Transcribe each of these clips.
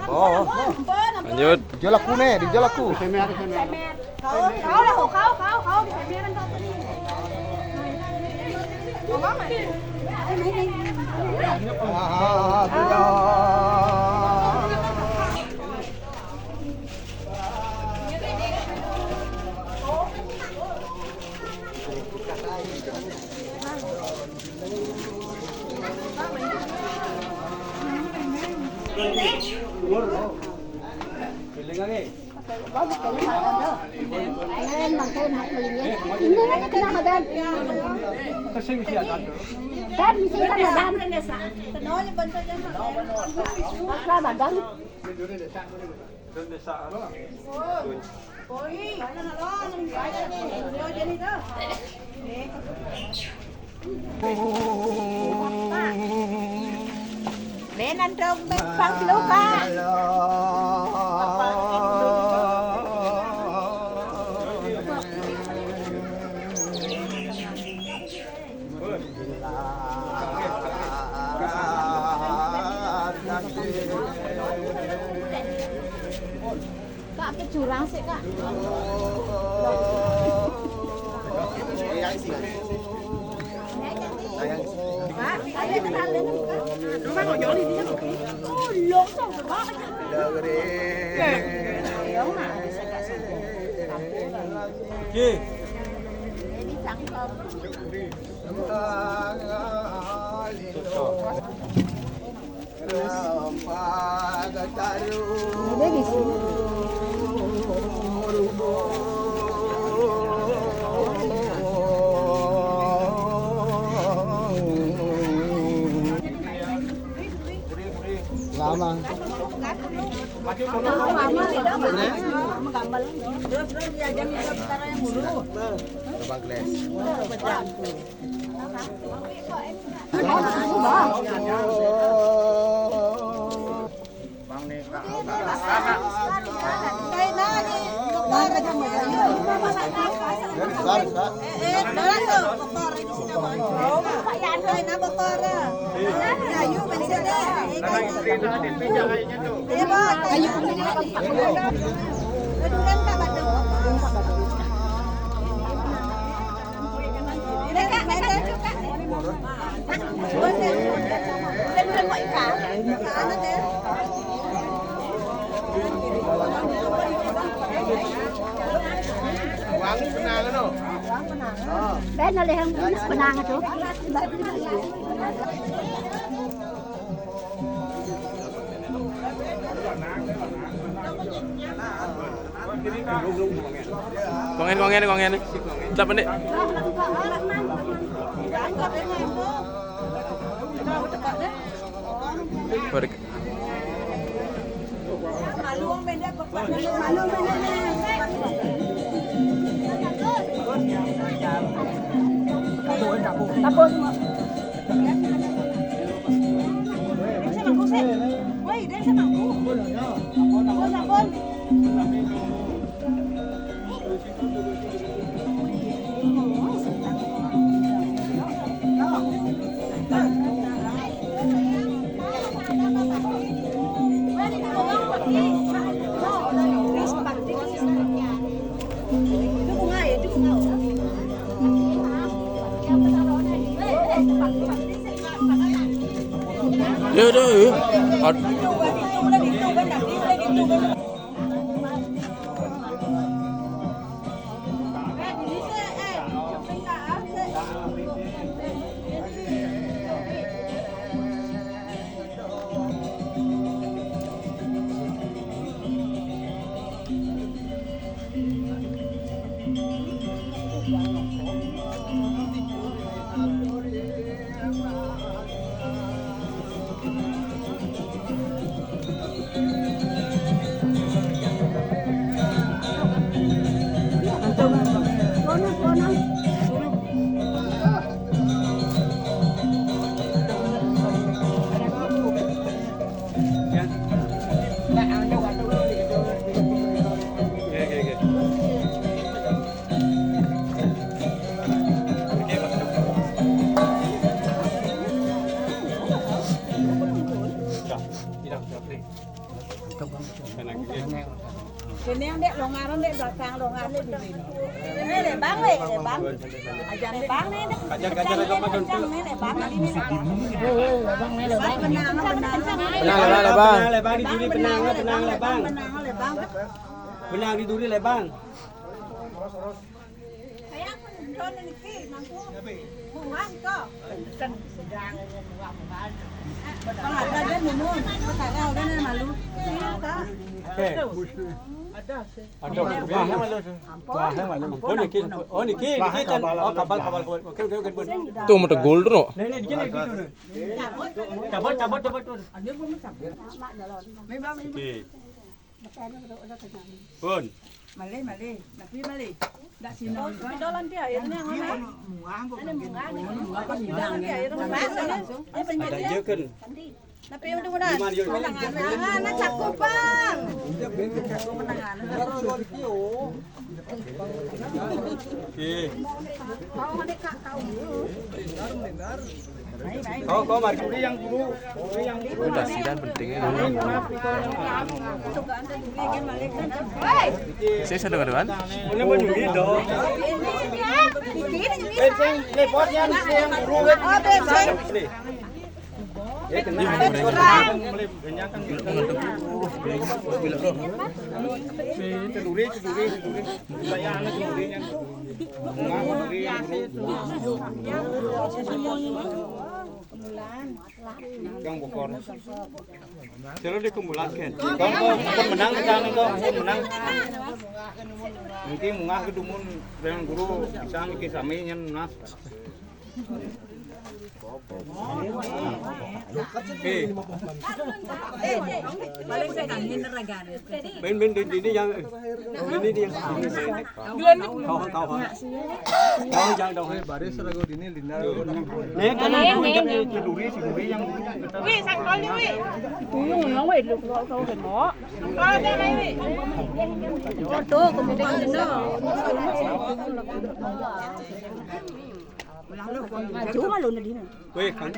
Oh, lanjut. Dijual aku nih, dijual aku. Kau lah, kau di semeran kau tadi. Mama. Lên ăn trông bên phăng lúc ba. Kak, cái curang sih kak. Pak, ada kenalan bukan? Rumah kok jauh ini? Oh, long xong rồi bác. Đúng mà, sẽ cả sự. Gì? Đi trắng không? Ini di sini. Lama. Lama tidak gambar. Terus diajar cara yang mulu. Coba gelas. Bang nih kak. Wangi penang no. Ben ada yang penang itu. Kongen. Siapa nih? Balik. Maluang benda maluang benda. Tapos mo. Dahil sa mangko, Sir. Uy, dahil sa mangko. Sabon. Yaudah. Ini yang dek longaran dek belakang longaran dek di sini. Ini dek bang dek bang. Ajar dek bang nih dek. Kajar agak madun. Nih dek bang ini. Bang nih dek bang. Benang. Lebang di duri benang lebang. Benang lebang. Benang di duri lebang. Kayak kon ini ki mampu. Mungan kok. Sedang. Bang ada dia minum. Sekarang udah nih malu. Tuh mata gold no. Pun. Malay. Tapi Malay. Dak sino. Dolan dia airnya ngomong. Mungang kok. Mungang hidang dia airnya langsung. Ada jeukun. Tapi udah mudah. Menangan cakup bang. Menangan. Kau mari yang dulu. Udah sidan pentingnya. Saya sedang ada. Ini mau nyuri dong. Lepotnya yang dulu. Ceduri. Saya anak cedurinya. Yang bokor. Kalau dikumpulkan. Kau menang kita nih kau menang. Nanti mungah ke dumun dengan guru bisa mikir saminya nas. Paling saya kangen ragan. Ben ini yang kau jangan dong. Baris ragu dini lina. Nih kalau Ceduri yang Wih, sakol ni wih. Tuyung nang wih lu kau ke mo. Kau dah mai wih. Jodoh kemudian no. Maju malu na din. Weh kan.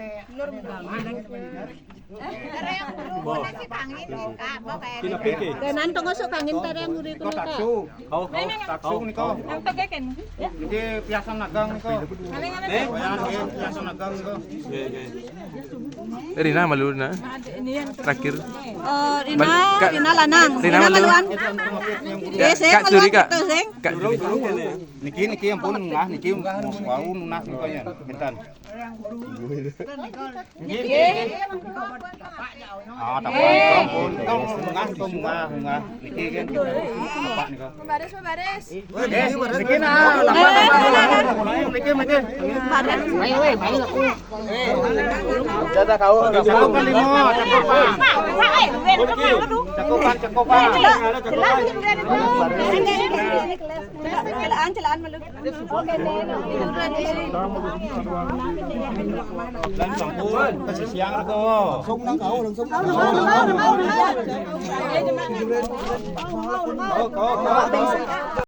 Kinapiki. Kanan to ngosok kangin tarang guri ko ka. Taksu nih kau. Ang tagaken. Ini biasa nagang nih kau. Biasa nagang nih kau. Rina malu na. Terakhir. Rina lanang. Rina maluan. Kak Suri kak. Kak Suri. Niki yang pun ngah niki mau nunas nih kau ya. Bentar. Ah, tak pun kau mungah. Niki kan. Bapak nih kau. Baris. Niki nah. Niki. Ayo aku. Jatah kau. Cakupan lima, cakupan. Celaan malu. Dan sampun kasih siang kau. Langsung nang kau, langsung. Kau.